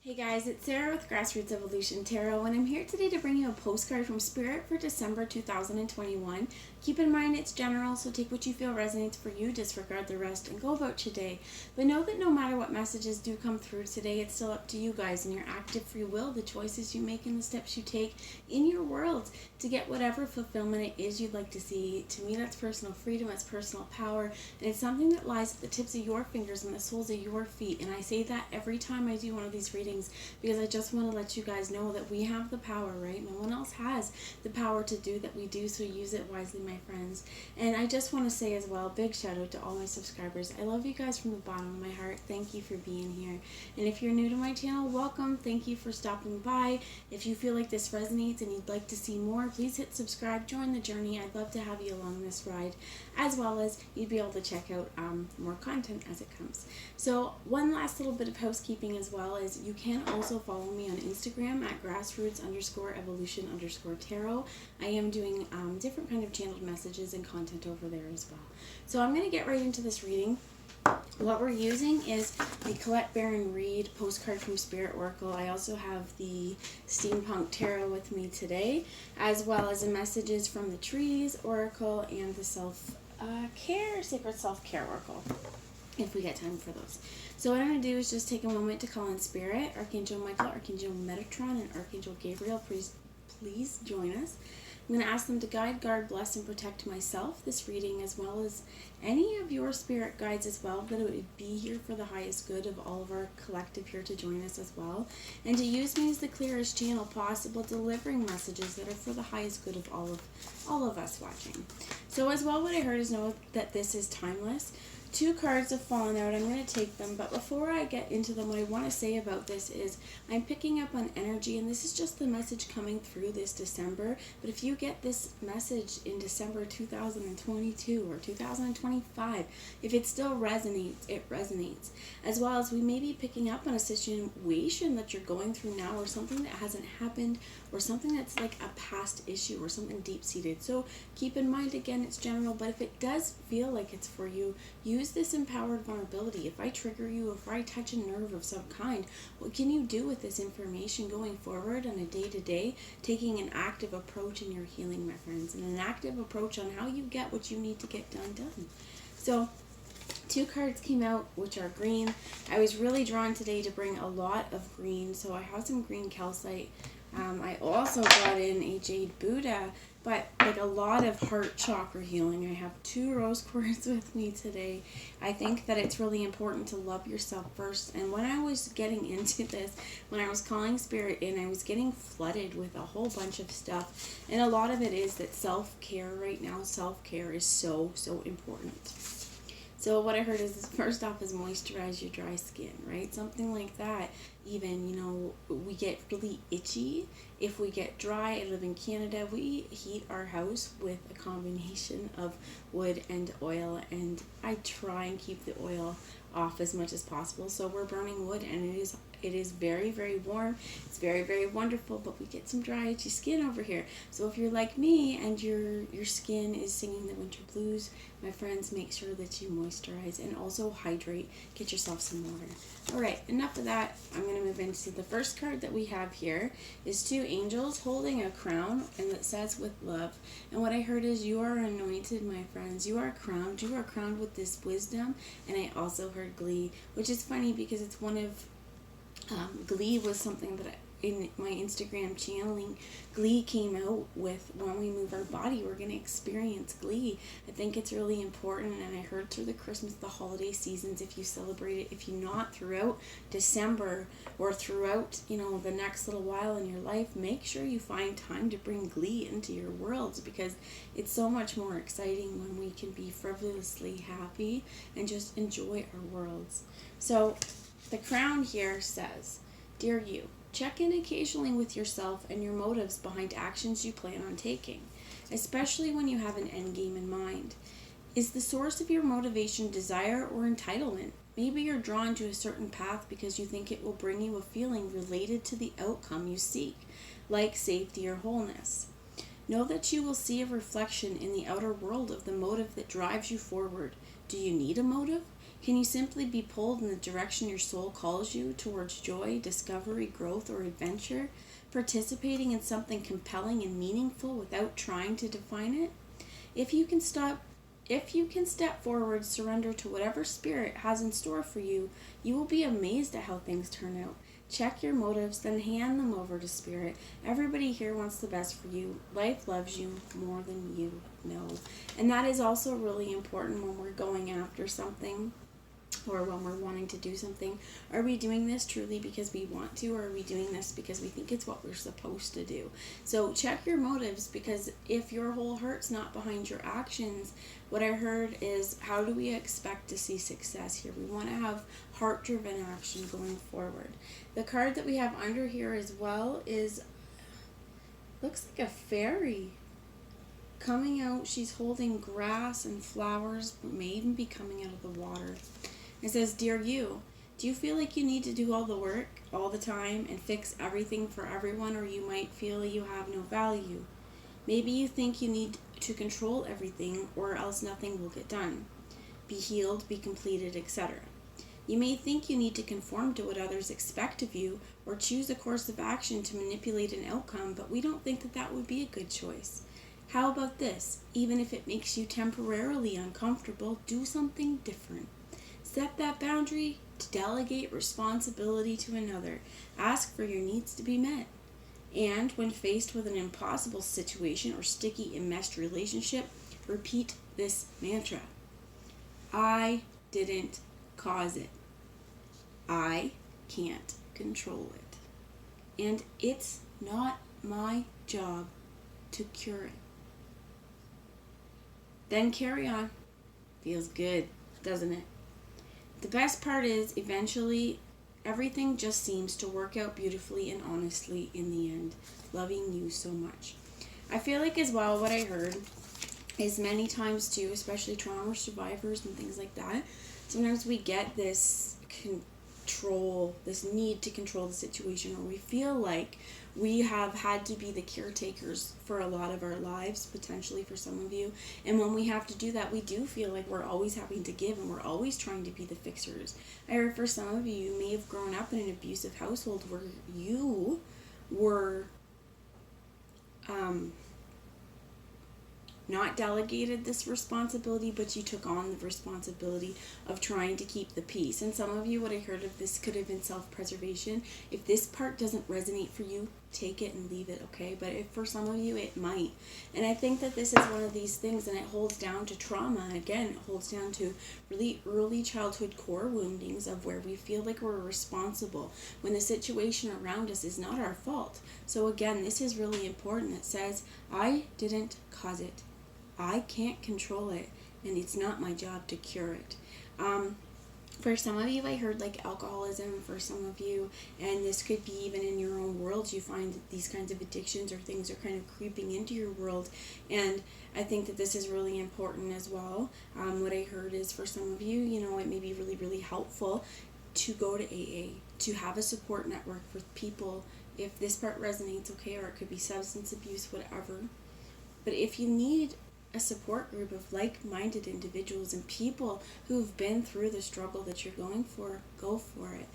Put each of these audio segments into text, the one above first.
Hey guys, it's Sarah with Grassroots Evolution Tarot, and I'm here today to bring you a postcard from Spirit for December 2021. Keep in mind it's general, so take what you feel resonates for you, disregard the rest, and go about your day. But know that no matter what messages do come through today, it's still up to you guys and your active free will, the choices you make and the steps you take in your world to get whatever fulfillment it is you'd like to see. To me, that's personal freedom, it's personal power, and it's something that lies at the tips of your fingers and the soles of your feet. And I say that every time I do one of these readings, because I just want to let you guys know that we have the power, right? No one else has the power to do that we do, so use it wisely, my friends. And I just want to say as well, big shout out to all my subscribers. I love you guys from the bottom of my heart. Thank you for being here. And if you're new to my channel, welcome. Thank you for stopping by. If you feel like this resonates and you'd like to see more, please hit subscribe, join the journey. I'd love to have you along this ride, as well as you'd be able to check out more content as it comes. So one last little bit of housekeeping as well is you can also follow me on Instagram at grassroots_evolution_tarot. I am doing different kind of channeled messages and content over there as well. So I'm going to get right into this reading. What we're using is the Colette Baron Reid Postcard from Spirit Oracle. I also have the Steampunk Tarot with me today, as well as the Messages from the Trees Oracle and the Sacred Self-Care Oracle, if we get time for those. So what I'm going to do is just take a moment to call in Spirit, Archangel Michael, Archangel Metatron, and Archangel Gabriel. Please join us. I'm going to ask them to guide, guard, bless, and protect myself, this reading, as well as any of your spirit guides as well, that it would be here for the highest good of all of our collective here to join us as well, and to use me as the clearest channel possible, delivering messages that are for the highest good of all of us watching. So as well, what I heard is know that this is timeless. 2 cards have fallen out. I'm going to take them, but before I get into them, what I want to say about this is I'm picking up on energy, and this is just the message coming through this December. But if you get this message in December 2022 or 2025, if it still resonates, it resonates. As well as we may be picking up on a situation that you're going through now, or something that hasn't happened, or something that's like a past issue or something deep-seated. So keep in mind, again, it's general, but if it does feel like it's for you, use this empowered vulnerability. If I trigger you, if I touch a nerve of some kind, what can you do with this information going forward on a day-to-day, taking an active approach in your healing, my friends, and an active approach on how you get what you need to get done. So 2 cards came out, which are green. I was really drawn today to bring a lot of green, so I have some green calcite. I also brought in a jade Buddha, but like a lot of heart chakra healing. I have 2 rose quartz with me today. I think that it's really important to love yourself first. And when I was getting into this, when I was calling Spirit in, I was getting flooded with a whole bunch of stuff. And a lot of it is that self-care right now, self-care is so, so important. So what I heard is, first off, is moisturize your dry skin, right? Something like that. Even, we get really itchy if we get dry. I live in Canada. We heat our house with a combination of wood and oil, and I try and keep the oil off as much as possible. So we're burning wood, and it is very, very warm. It's very, very wonderful, but we get some dry, itchy skin over here. So if you're like me and your skin is singing the winter blues, my friends, make sure that you moisturize and also hydrate. Get yourself some water. All right, enough of that. I'm going to move into the first card that we have here is 2 angels holding a crown, and it says with love. And what I heard is you are anointed, my friends. You are crowned. You are crowned with this wisdom. And I also heard glee, which is funny because it's one of glee was something that in my Instagram channeling, glee came out with when we move our body, we're going to experience glee. I think it's really important, and I heard through the Christmas, the holiday seasons, if you celebrate it, if you not throughout December or throughout, the next little while in your life, make sure you find time to bring glee into your worlds, because it's so much more exciting when we can be frivolously happy and just enjoy our worlds. So the crown here says, Dear you, check in occasionally with yourself and your motives behind actions you plan on taking, especially when you have an end game in mind. Is the source of your motivation desire or entitlement? Maybe you're drawn to a certain path because you think it will bring you a feeling related to the outcome you seek, like safety or wholeness. Know that you will see a reflection in the outer world of the motive that drives you forward. Do you need a motive? Can you simply be pulled in the direction your soul calls you, towards joy, discovery, growth, or adventure, participating in something compelling and meaningful without trying to define it? If you can step forward, surrender to whatever spirit has in store for you, you will be amazed at how things turn out. Check your motives, then hand them over to spirit. Everybody here wants the best for you. Life loves you more than you know. And that is also really important when we're going after something, or when we're wanting to do something. Are we doing this truly because we want to, or are we doing this because we think it's what we're supposed to do? So check your motives, because if your whole heart's not behind your actions, what I heard is, how do we expect to see success here? We want to have heart-driven action going forward. The card that we have under here as well is, looks like a fairy coming out. She's holding grass and flowers, but may even be coming out of the water. It says, "Dear you, do you feel like you need to do all the work all the time and fix everything for everyone, or you might feel you have no value? Maybe you think you need to control everything, or else nothing will get done, be healed, be completed, etc. You may think you need to conform to what others expect of you, or choose a course of action to manipulate an outcome, but we don't think that that would be a good choice. How about this? Even if it makes you temporarily uncomfortable, do something different. Set that boundary to delegate responsibility to another. Ask for your needs to be met. And when faced with an impossible situation or sticky, enmeshed relationship, repeat this mantra. I didn't cause it. I can't control it. And it's not my job to cure it." Then carry on. Feels good, doesn't it? The best part is, eventually, everything just seems to work out beautifully and honestly in the end. Loving you so much. I feel like as well, what I heard is, many times too, especially trauma survivors and things like that, sometimes we get this this need to control the situation, or we feel like we have had to be the caretakers for a lot of our lives, potentially for some of you. And when we have to do that, we do feel like we're always having to give, and we're always trying to be the fixers. I heard for some of you, you may have grown up in an abusive household where you were not delegated this responsibility, but you took on the responsibility of trying to keep the peace. And some of you, what I heard of this could have been self-preservation. If this part doesn't resonate for you, take it and leave it, okay? But if for some of you, it might. And I think that this is one of these things, and it holds down to trauma. And again, it holds down to really early childhood core woundings of where we feel like we're responsible when the situation around us is not our fault. So again, this is really important. It says, I didn't cause it. I can't control it, and it's not my job to cure it. For some of you, I heard like alcoholism for some of you, and this could be even in your own world. You find that these kinds of addictions or things are kind of creeping into your world, and I think that this is really important as well. What I heard is, for some of you, it may be really, really helpful to go to AA, to have a support network for people if this part resonates, okay, or it could be substance abuse, whatever. But if you need a support group of like-minded individuals and people who've been through the struggle that you're going for, go for it.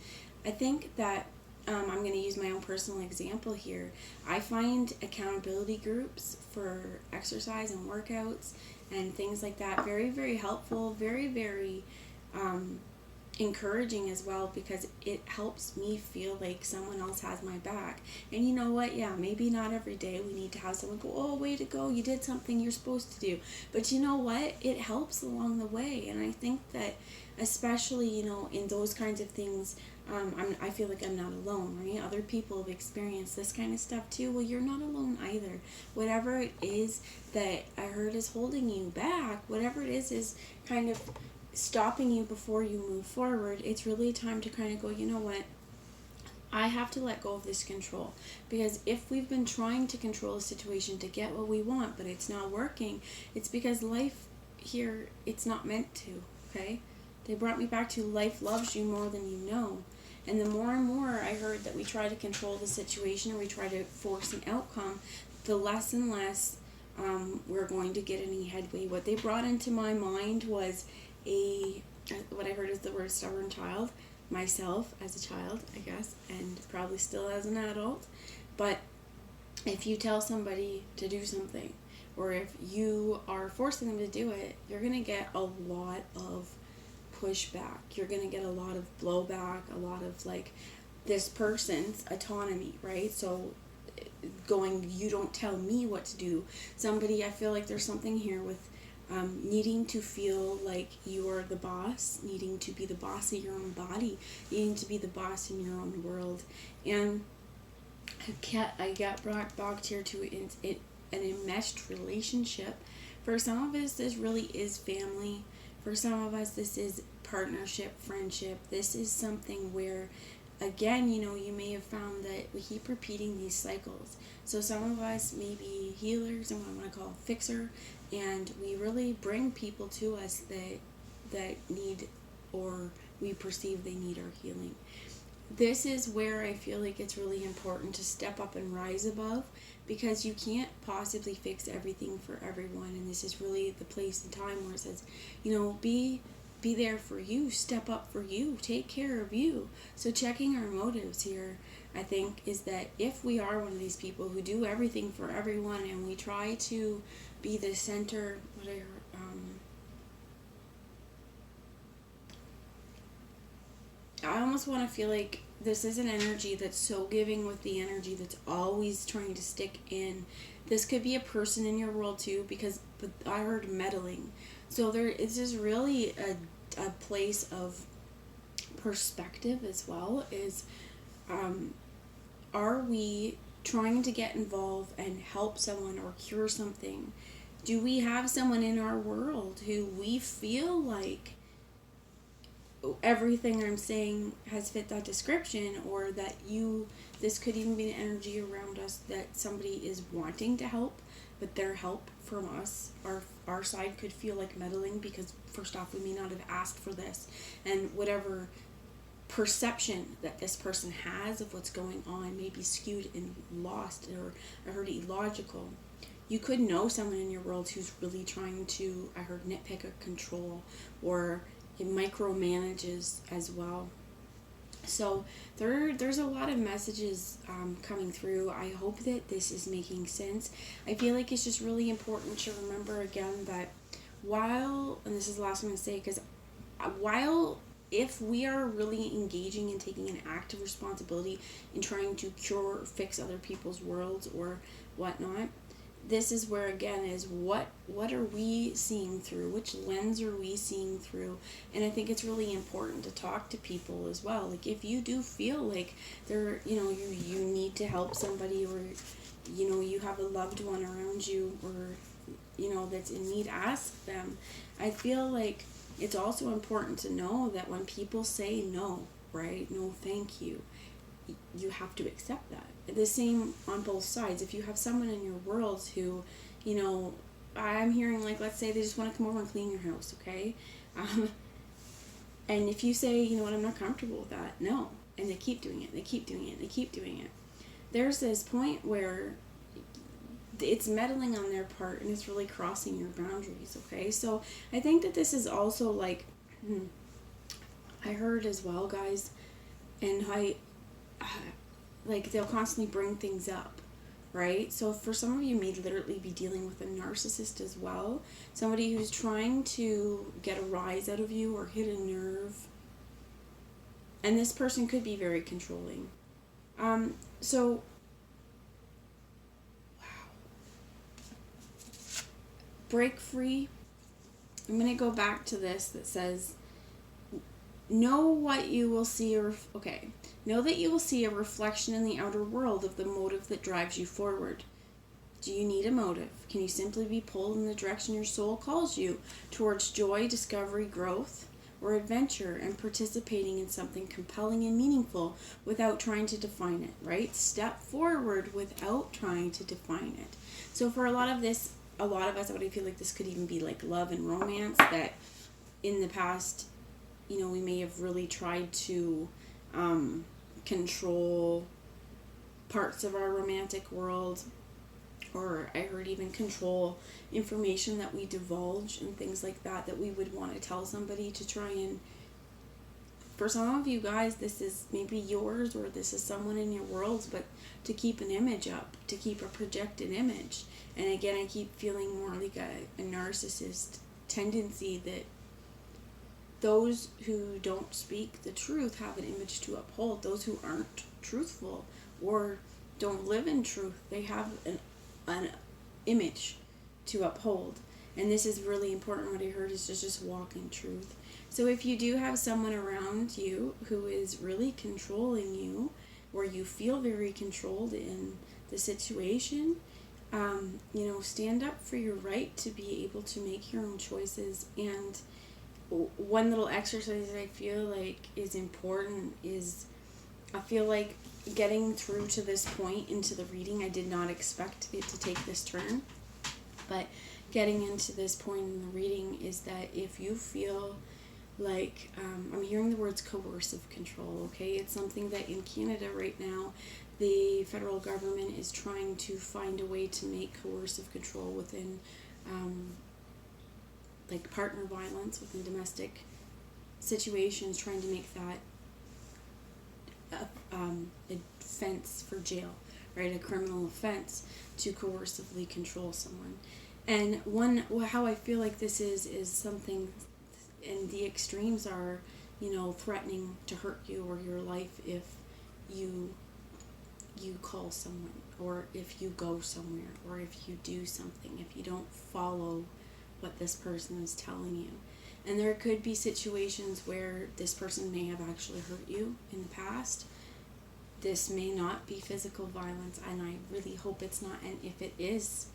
I think that I'm going to use my own personal example here. I find accountability groups for exercise and workouts and things like that very, very helpful, very, very encouraging as well, because it helps me feel like someone else has my back. And you know what? Yeah, maybe not every day we need to have someone go, oh, way to go, you did something you're supposed to do. But you know what? It helps along the way. And I think that especially, in those kinds of things, I feel like I'm not alone, right? Other people have experienced this kind of stuff too. Well, you're not alone either. Whatever it is that I heard is holding you back, whatever it is kind of stopping you before you move forward, it's really time to kind of go, you know what? I have to let go of this control. Because if we've been trying to control a situation to get what we want, but it's not working, it's because life here, it's not meant to, okay? They brought me back to life loves you more than you know. And the more and more I heard that we try to control the situation, or we try to force an outcome, the less and less we're going to get any headway. What they brought into my mind was a what I heard is the word stubborn child, myself as a child, I guess, and probably still as an adult. But if you tell somebody to do something, or if you are forcing them to do it, you're going to get a lot of pushback. You're going to get a lot of blowback, a lot of like this person's autonomy, right? So going, you don't tell me what to do. Somebody, I feel like there's something here with needing to feel like you are the boss, needing to be the boss of your own body, needing to be the boss in your own world. And I got brought bogged here to an enmeshed relationship. For some of us, this really is family. For some of us, this is partnership, friendship. This is something where, again, you may have found that we keep repeating these cycles. So some of us may be healers, and what I want to call a fixer, and we really bring people to us that need, or we perceive they need, our healing. This is where I feel like it's really important to step up and rise above, because you can't possibly fix everything for everyone. And this is really the place and time where it says, be there for you, step up for you, take care of you. So checking our motives here, I think, is that if we are one of these people who do everything for everyone and we try to be the center, I almost want to feel like this is an energy that's so giving with the energy that's always trying to stick in. This could be a person in your world too, but I heard meddling. So there is just really a place of perspective as well. Is are we trying to get involved and help someone or cure something? Do we have someone in our world who we feel like everything I'm saying has fit that description, or that this could even be an energy around us that somebody is wanting to help, but their help from us, our side, could feel like meddling, because first off, we may not have asked for this, and whatever perception that this person has of what's going on may be skewed and lost, or I heard illogical. You could know someone in your world who's really trying to, I heard, nitpick or control, or it micromanages as well. So there's a lot of messages coming through. I hope that this is making sense. I feel like it's just really important to remember again that while, and this is the last one I'm going to say, because if we are really engaging and taking an active responsibility in trying to cure or fix other people's worlds or whatnot, this is where, again, is what are we seeing through? Which lens are we seeing through? And I think it's really important to talk to people as well. Like, if you do feel like you need to help somebody, or, you have a loved one around you, or, that's in need, ask them. I feel like it's also important to know that when people say no, right? No, thank you. You have to accept that. The same on both sides. If you have someone in your world who, I'm hearing, like, let's say they just want to come over and clean your house, okay? And if you say, you know what, I'm not comfortable with that, no. And they keep doing it, they keep doing it, they keep doing it. There's this point where it's meddling on their part, and it's really crossing your boundaries, okay? So I think that this is also, like, I heard as well, guys, and like, they'll constantly bring things up, right? So for some of you, may literally be dealing with a narcissist as well. Somebody who's trying to get a rise out of you or hit a nerve. And this person could be very controlling. So, wow. Break free. I'm going to go back to this that says, know what you will see, know that you will see a reflection in the outer world of the motive that drives you forward. Do you need a motive? Can you simply be pulled in the direction your soul calls you, towards joy, discovery, growth, or adventure, and participating in something compelling and meaningful without trying to define it, right? Step forward without trying to define it. So for a lot of us, I feel like this could even be like love and romance, that in the past, we may have really tried to control parts of our romantic world, or I heard even control information that we divulge and things like that, that we would want to tell somebody to try and, for some of you guys, this is maybe yours or this is someone in your world, but to keep an image up, to keep a projected image. And again, I keep feeling more like a narcissist tendency, that those who don't speak the truth have an image to uphold. Those who aren't truthful or don't live in truth, they have an image to uphold. And this is really important. What I heard is to just walk in truth. So if you do have someone around you who is really controlling you, or you feel very controlled in the situation, stand up for your right to be able to make your own choices. And one little exercise that I feel like is important is, I feel like getting through to this point into the reading, I did not expect it to take this turn, but getting into this point in the reading is that if you feel like, I'm hearing the words coercive control, okay? It's something that in Canada right now, the federal government is trying to find a way to make coercive control within, like partner violence, within domestic situations, trying to make that offense for jail, right? A criminal offense to coercively control someone. And how I feel like this is something, and the extremes are, threatening to hurt you or your life if you call someone, or if you go somewhere, or if you do something, if you don't follow what this person is telling you. And there could be situations where this person may have actually hurt you in the past. This may not be physical violence, and I really hope it's not. And if it is,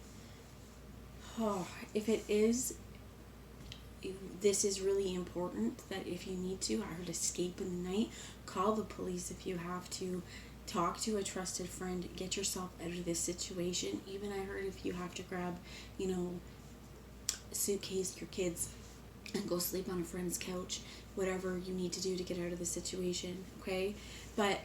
this is really important, that if you need to, I heard escape in the night, call the police if you have to, talk to a trusted friend, get yourself out of this situation. Even I heard if you have to grab, a suitcase, your kids, and go sleep on a friend's couch, whatever you need to do to get out of the situation, okay? But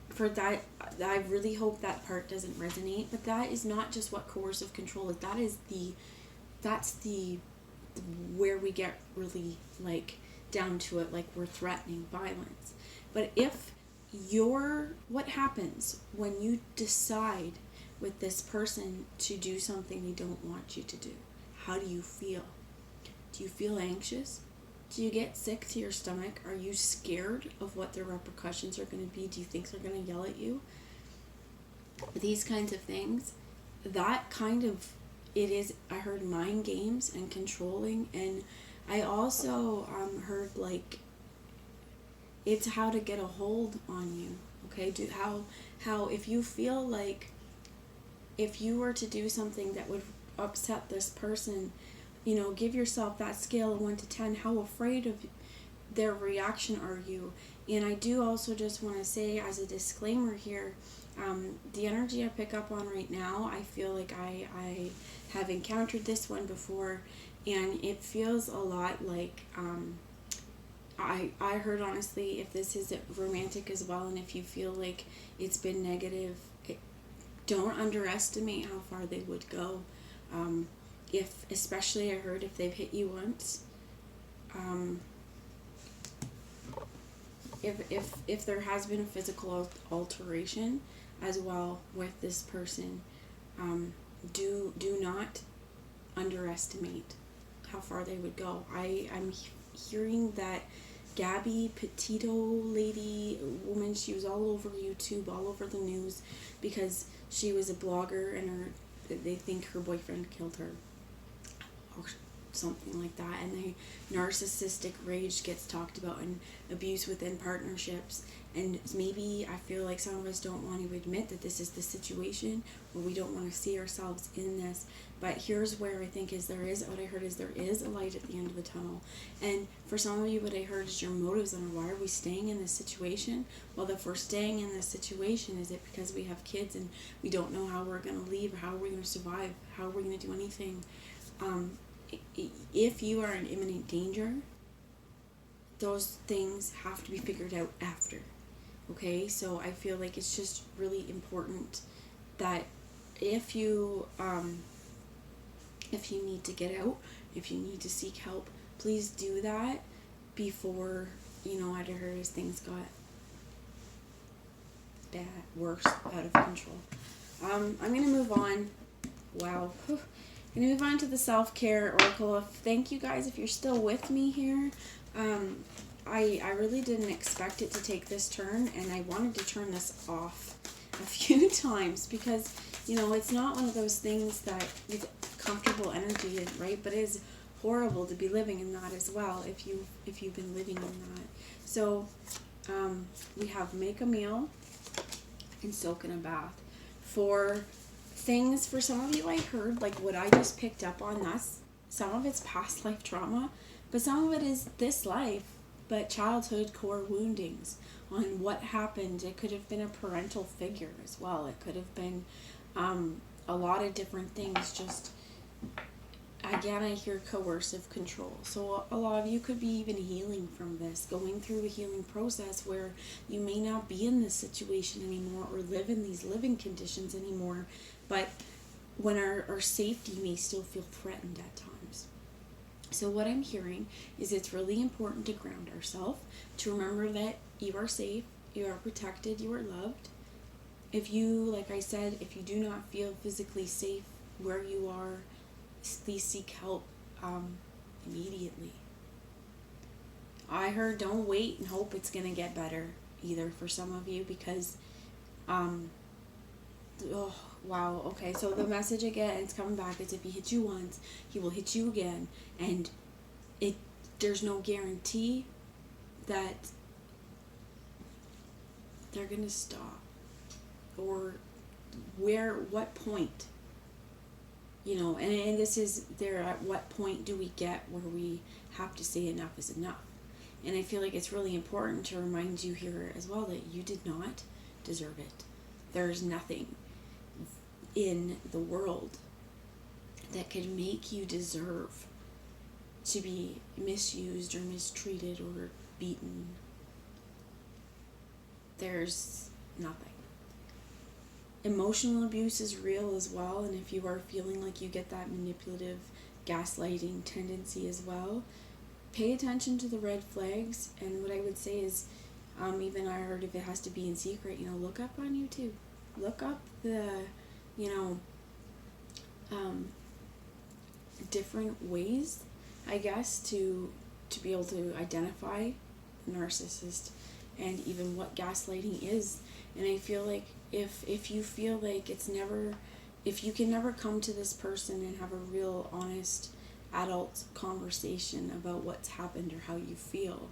for that, I really hope that part doesn't resonate, but that is not just what coercive control is. That's the where we get really like down to it, like we're threatening violence. But what happens when you decide with this person to do something they don't want you to do? How do you feel? Do you feel anxious? Do you get sick to your stomach? Are you scared of what the repercussions are going to be? Do you think they're going to yell at you? These kinds of things, that kind of, it is, I heard mind games and controlling, and I also heard like, it's how to get a hold on you, okay? How if you feel like, if you were to do something that would upset this person, give yourself that scale of 1 to 10. How afraid of their reaction are you? And I do also just want to say, as a disclaimer here, the energy I pick up on right now, I feel like I have encountered this one before, and it feels a lot like, I heard, honestly, if this is romantic as well, and if you feel like it's been negative, don't underestimate how far they would go. Especially I heard if they've hit you once, if there has been a physical alteration as well with this person, do not underestimate how far they would go. I'm hearing that Gabby Petito woman, she was all over YouTube, all over the news, because she was a blogger and they think her boyfriend killed her or something like that, and the narcissistic rage gets talked about, and abuse within partnerships. And maybe I feel like some of us don't want to admit that this is the situation, or we don't want to see ourselves in this. But here's where I think what I heard is there is a light at the end of the tunnel. And for some of you, what I heard is your motives on why are we staying in this situation? Well, if we're staying in this situation, is it because we have kids and we don't know how we're going to leave, or how are we going to survive, how are we going to do anything? If you are in imminent danger, those things have to be figured out after. Okay, so I feel like it's just really important that if you need to get out, if you need to seek help, please do that before, I heard as things got worse, out of control. I'm going to move on. Wow. I'm going to move on to the self-care oracle. Thank you guys if you're still with me here. I really didn't expect it to take this turn, and I wanted to turn this off a few times because, it's not one of those things that is comfortable energy, right? But it is horrible to be living in that as well if you've been living in that. So we have make a meal and soak in a bath. For things, for some of you, I heard, like what I just picked up on, that's some of it's past life trauma, but some of it is this life, but childhood core woundings on what happened. It could have been a parental figure as well. It could have been a lot of different things. Just, again, I hear coercive control. So a lot of you could be even healing from this, going through a healing process where you may not be in this situation anymore or live in these living conditions anymore, but when our safety may still feel threatened at times. So what I'm hearing is it's really important to ground ourselves, to remember that you are safe, you are protected, you are loved. If you, like I said, if you do not feel physically safe where you are, please seek help immediately. I heard don't wait and hope it's going to get better either for some of you because, oh, wow, okay, so the message again, it's coming back, is if he hits you once, he will hit you again, and there's no guarantee that they're going to stop, or what point, and this is there, at what point do we get where we have to say enough is enough? And I feel like it's really important to remind you here as well that you did not deserve it. There's nothing in the world that could make you deserve to be misused or mistreated or beaten. There's nothing. Emotional abuse is real as well, and if you are feeling like you get that manipulative, gaslighting tendency as well, pay attention to the red flags. And what I would say is, even I heard if it has to be in secret, look up on YouTube. Look up the, different ways, I guess, to be able to identify the narcissist and even what gaslighting is. And I feel like if you feel like if you can never come to this person and have a real honest adult conversation about what's happened or how you feel,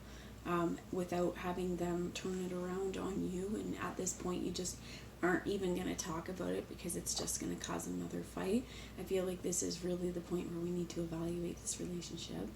without having them turn it around on you, and at this point you just aren't even going to talk about it because it's just going to cause another fight, I feel like this is really the point where we need to evaluate this relationship.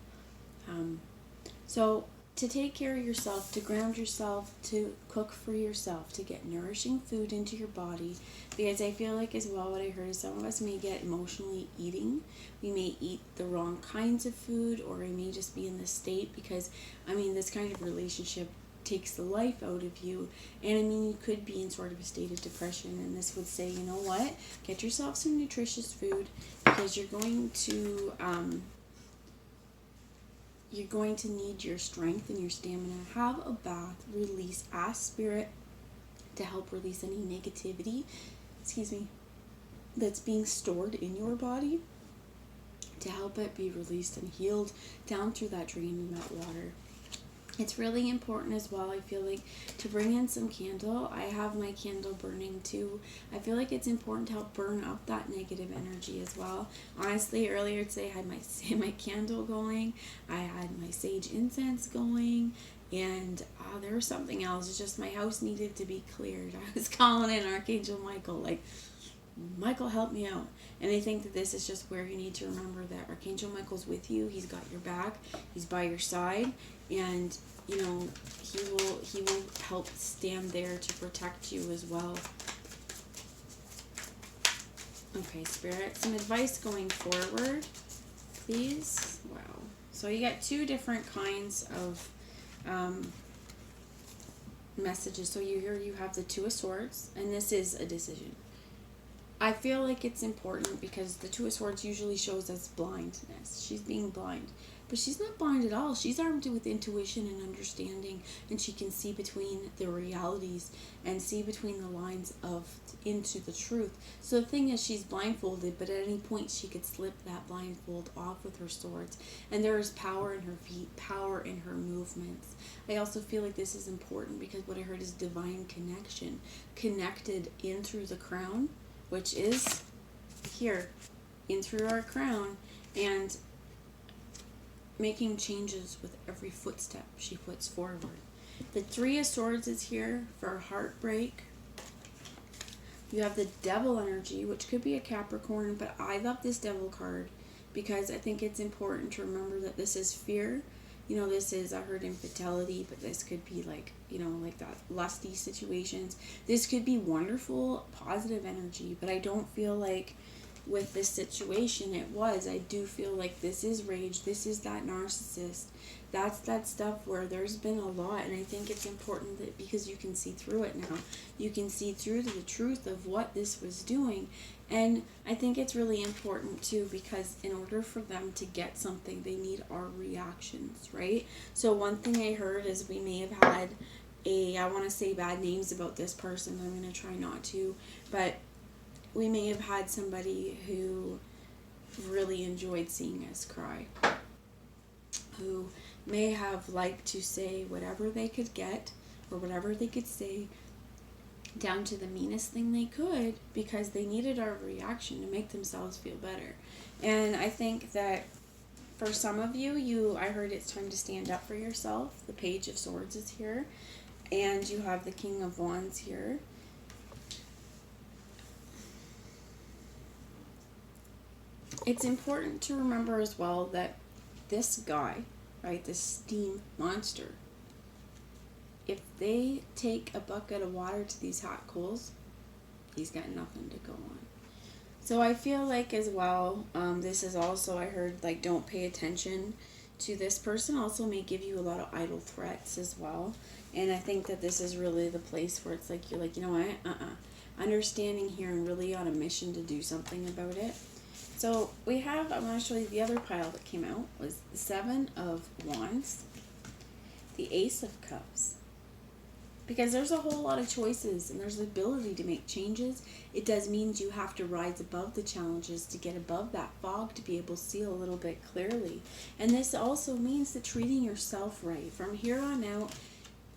So to take care of yourself, to ground yourself, to cook for yourself, to get nourishing food into your body, because I feel like as well what I heard is some of us may get emotionally eating. We may eat the wrong kinds of food, or we may just be in this state because, this kind of relationship takes the life out of you, and you could be in sort of a state of depression, and this would say, you know what, get yourself some nutritious food because you're going to need your strength and your stamina. Have a bath, ask spirit to help release any negativity, that's being stored in your body, to help it be released and healed down through that drain and that water. It's really important as well, I feel like, to bring in some candle. I have my candle burning too. I feel like it's important to help burn up that negative energy as well. Honestly, earlier today I had my candle going, I had my sage incense going, and there was something else. It's just my house needed to be cleared. I was calling in Archangel Michael, like, Michael, help me out. And I think that this is just where you need to remember that Archangel Michael's with you. He's got your back. He's by your side, and he will help stand there to protect you as well. Okay, Spirit, some advice going forward, please. Wow. So you got two different kinds of messages. So you have the Two of Swords, and this is a decision. I feel like it's important because the Two of Swords usually shows us blindness. She's being blind. But she's not blind at all. She's armed with intuition and understanding, and she can see between the realities and see between the lines of into the truth. So the thing is, she's blindfolded, but at any point she could slip that blindfold off with her swords. And there is power in her feet, power in her movements. I also feel like this is important because what I heard is divine connection, connected in through the crown, which is here, in through our crown, and making changes with every footstep she puts forward. The Three of Swords is here for heartbreak. You have the Devil energy, which could be a Capricorn, but I love this Devil card because I think it's important to remember that this is fear. You know, this is, I heard infidelity, but this could be like, you know, like that lusty situations. This could be wonderful, positive energy, but I don't feel like with this situation I do feel like this is rage, this is that narcissist, that's that stuff where there's been a lot. And I think it's important that because you can see through it now, you can see through the truth of what this was doing. And I think it's really important too, because in order for them to get something, they need our reactions, right? So one thing I heard is we may have had I want to say bad names about this person, I'm going to try not to, but we may have had somebody who really enjoyed seeing us cry, who may have liked to say whatever they could get or whatever they could say down to the meanest thing they could because they needed our reaction to make themselves feel better. And I think that for some of you, I heard it's time to stand up for yourself. The Page of Swords is here, and you have the King of Wands here. It's important to remember as well that this guy, right, this steam monster, if they take a bucket of water to these hot coals, he's got nothing to go on. So I feel like as well, this is also, I heard, like, don't pay attention to this person. Also may give you a lot of idle threats as well. And I think that this is really the place where it's like, you're like, you know what, understanding here and really on a mission to do something about it. So we have, I want to show you the other pile that came out, was the Seven of Wands, the Ace of Cups. Because there's a whole lot of choices and there's the ability to make changes. It does mean you have to rise above the challenges to get above that fog to be able to see a little bit clearly. And this also means that treating yourself right. From here on out,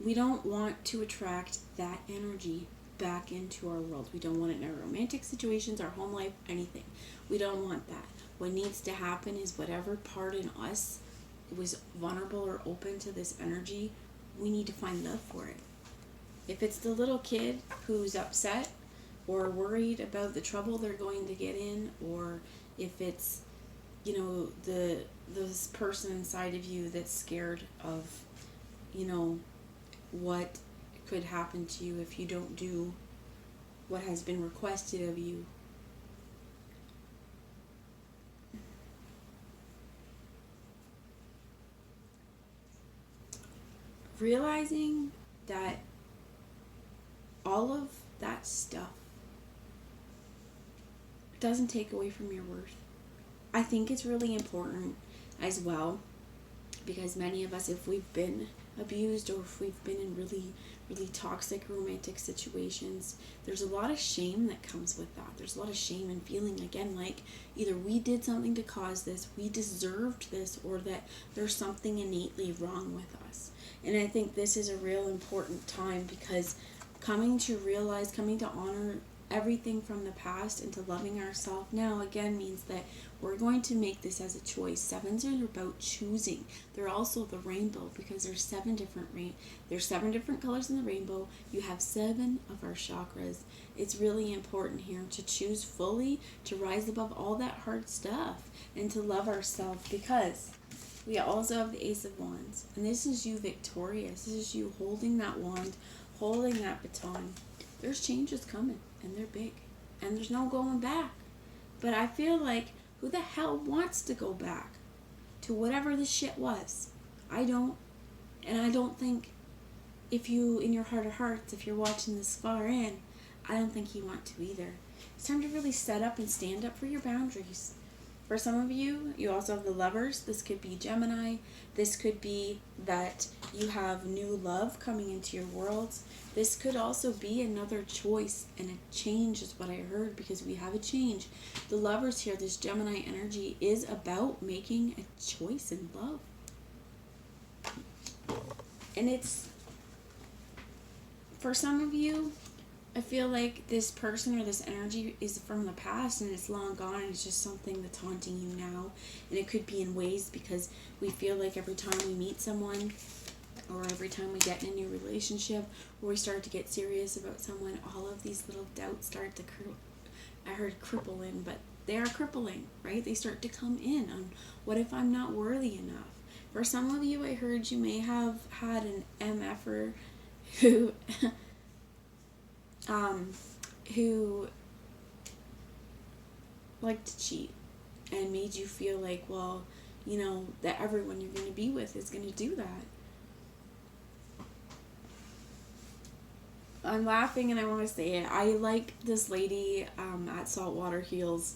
we don't want to attract that energy back into our world. We don't want it in our romantic situations, our home life, anything. We don't want that. What needs to happen is whatever part in us was vulnerable or open to this energy, we need to find love for it. If it's the little kid who's upset or worried about the trouble they're going to get in, or if it's, you know, this person inside of you that's scared of, you know, what could happen to you if you don't do what has been requested of you. Realizing that all of that stuff doesn't take away from your worth. I think it's really important as well, because many of us, if we've been abused or if we've been in really, really toxic romantic situations, there's a lot of shame that comes with that. There's a lot of shame and feeling, again, like either we did something to cause this, we deserved this, or that there's something innately wrong with us. And I think this is a real important time, because coming to realize, coming to honor everything from the past into loving ourselves now, again, means that we're going to make this as a choice. Sevens are about choosing. They're also the rainbow, because there's seven different colors in the rainbow. You have 7 of our chakras. It's really important here to choose fully, to rise above all that hard stuff, and to love ourselves, because we also have the Ace of Wands. And this is you victorious. This is you holding that wand, holding that baton. There's changes coming, and they're big, and there's no going back. But I feel like, who the hell wants to go back to whatever this shit was? I don't. And I don't think, if you, in your heart of hearts, if you're watching this far in, I don't think you want to either. It's time to really set up and stand up for your boundaries. For some of you, you also have the Lovers. This could be Gemini. This could be that you have new love coming into your worlds. This could also be another choice, and a change is what I heard, because we have a change. The Lovers here, this Gemini energy, is about making a choice in love. And it's, for some of you, I feel like this person or this energy is from the past and it's long gone, and it's just something that's haunting you now. And it could be in ways because we feel like every time we meet someone, or every time we get in a new relationship, or we start to get serious about someone, all of these little doubts start to I heard cripple in, but they are crippling, right? They start to come in on, what if I'm not worthy enough? For some of you, I heard you may have had an MFer who who liked to cheat and made you feel like, well, you know, that everyone you're going to be with is going to do that. I'm laughing and I want to say it. I like this lady at Saltwater Heels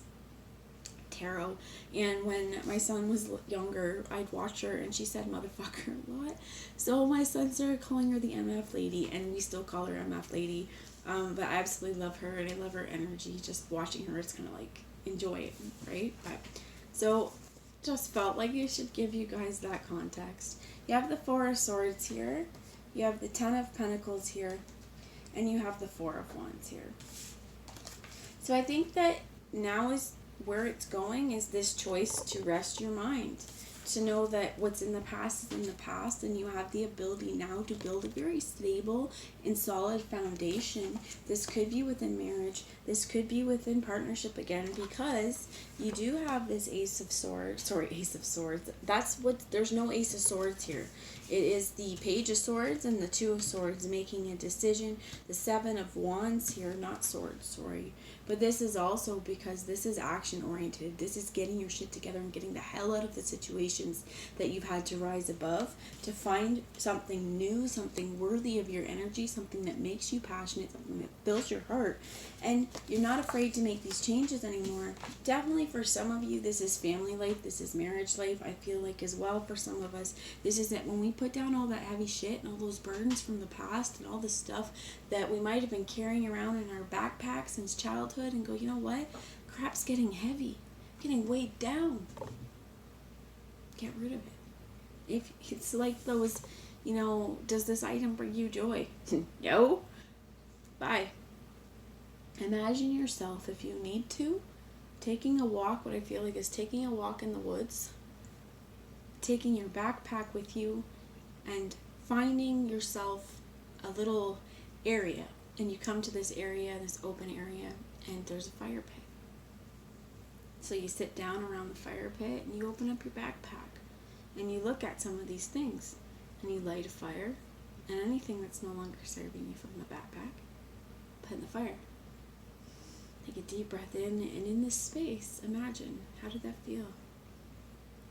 Tarot, and when my son was younger, I'd watch her and she said motherfucker a lot, so my son started calling her the MF lady, and we still call her MF lady, but I absolutely love her and I love her energy. Just watching her, it's kind of like, enjoy it, right? But so just felt like you should give you guys that context. You have the Four of Swords here, you have the Ten of Pentacles here, and you have the Four of Wands here. So I think that now is where it's going, is this choice to rest your mind, to know that what's in the past is in the past, and you have the ability now to build a very stable and solid foundation. This could be within marriage, this could be within partnership again, because you do have this Ace of Swords, that's what, there's no Ace of Swords here. It is the Page of Swords and the Two of Swords making a decision. The Seven of Wands here, not swords, sorry. But this is also because this is action oriented. This is getting your shit together and getting the hell out of the situations that you've had to rise above, to find something new, something worthy of your energy, something that makes you passionate, something that fills your heart. And you're not afraid to make these changes anymore. Definitely for some of you, this is family life, this is marriage life. I feel like as well for some of us, this is that when we put down all that heavy shit and all those burdens from the past and all the stuff that we might have been carrying around in our backpack since childhood, and go, you know what? Crap's getting heavy, getting weighed down. Get rid of it. If it's like those, you know, does this item bring you joy? No. Bye. Imagine yourself, if you need to, taking a walk, what I feel like is taking a walk in the woods, taking your backpack with you, and finding yourself a little area. And you come to this area, this open area, and there's a fire pit. So you sit down around the fire pit and you open up your backpack and you look at some of these things and you light a fire, and anything that's no longer serving you from the backpack, put in the fire. Take a deep breath in, and in this space, imagine, how did that feel?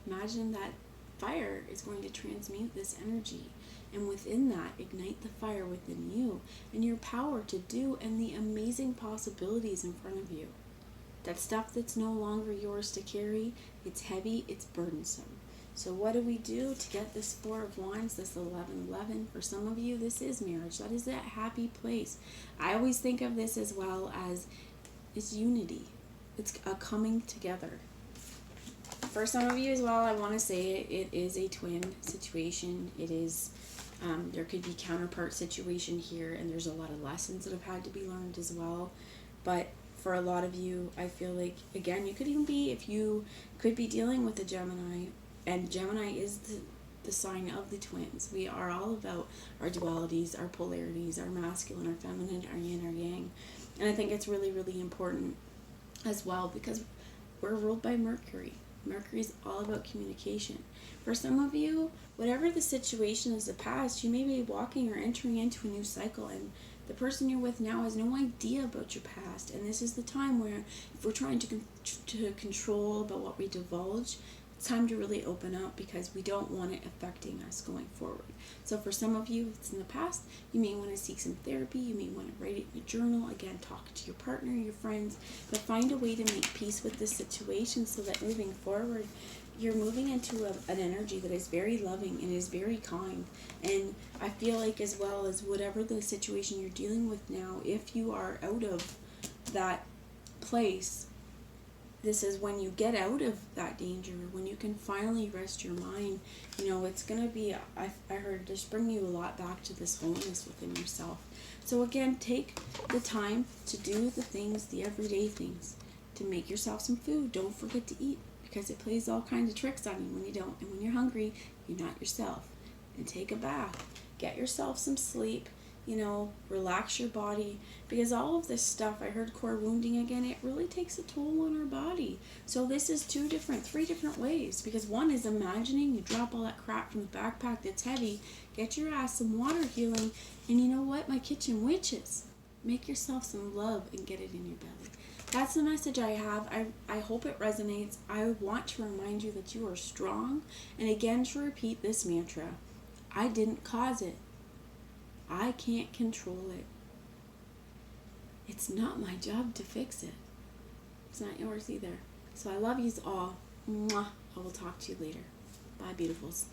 Imagine that fire is going to transmute this energy, and within that, ignite the fire within you and your power to do, and the amazing possibilities in front of you. That stuff that's no longer yours to carry, it's heavy, it's burdensome. So what do we do to get this Four of Wands, this 11-11? For some of you, this is marriage. That is that happy place. I always think of this as well as it's unity. It's a coming together. For some of you as well, I want to say it is a twin situation. It is, there could be counterpart situation here, and there's a lot of lessons that have had to be learned as well. But for a lot of you, I feel like, again, you could even be, if you could be dealing with a Gemini, and Gemini is the sign of the twins. We are all about our dualities, our polarities, our masculine, our feminine, our yin, our yang. And I think it's really, really important as well, because we're ruled by Mercury. Mercury is all about communication. For some of you, whatever the situation is the past, you may be walking or entering into a new cycle, and the person you're with now has no idea about your past. And this is the time where, if we're trying to control about what we divulge, it's time to really open up, because we don't want it affecting us going forward. So for some of you, it's in the past, you may want to seek some therapy, you may want to write it in a journal, again, talk to your partner, your friends, but find a way to make peace with this situation so that moving forward, you're moving into an energy that is very loving and is very kind. And I feel like, as well as whatever the situation you're dealing with now, if you are out of that place, this is when you get out of that danger, when you can finally rest your mind. It's going to be, I heard, just bring you a lot back to this wholeness within yourself. So again, take the time to do the things, the everyday things, to make yourself some food. Don't forget to eat, because it plays all kinds of tricks on you when you don't. And when you're hungry, you're not yourself. And take a bath. Get yourself some sleep. Relax your body. Because all of this stuff, I heard core wounding again, it really takes a toll on our body. So this is 3 different ways. Because one is imagining you drop all that crap from the backpack that's heavy. Get your ass some water healing. And you know what? My kitchen witches. Make yourself some love and get it in your belly. That's the message I have. I hope it resonates. I want to remind you that you are strong. And again, to repeat this mantra, I didn't cause it. I can't control it. It's not my job to fix it. It's not yours either. So I love yous all. Mwah. I will talk to you later. Bye, beautifuls.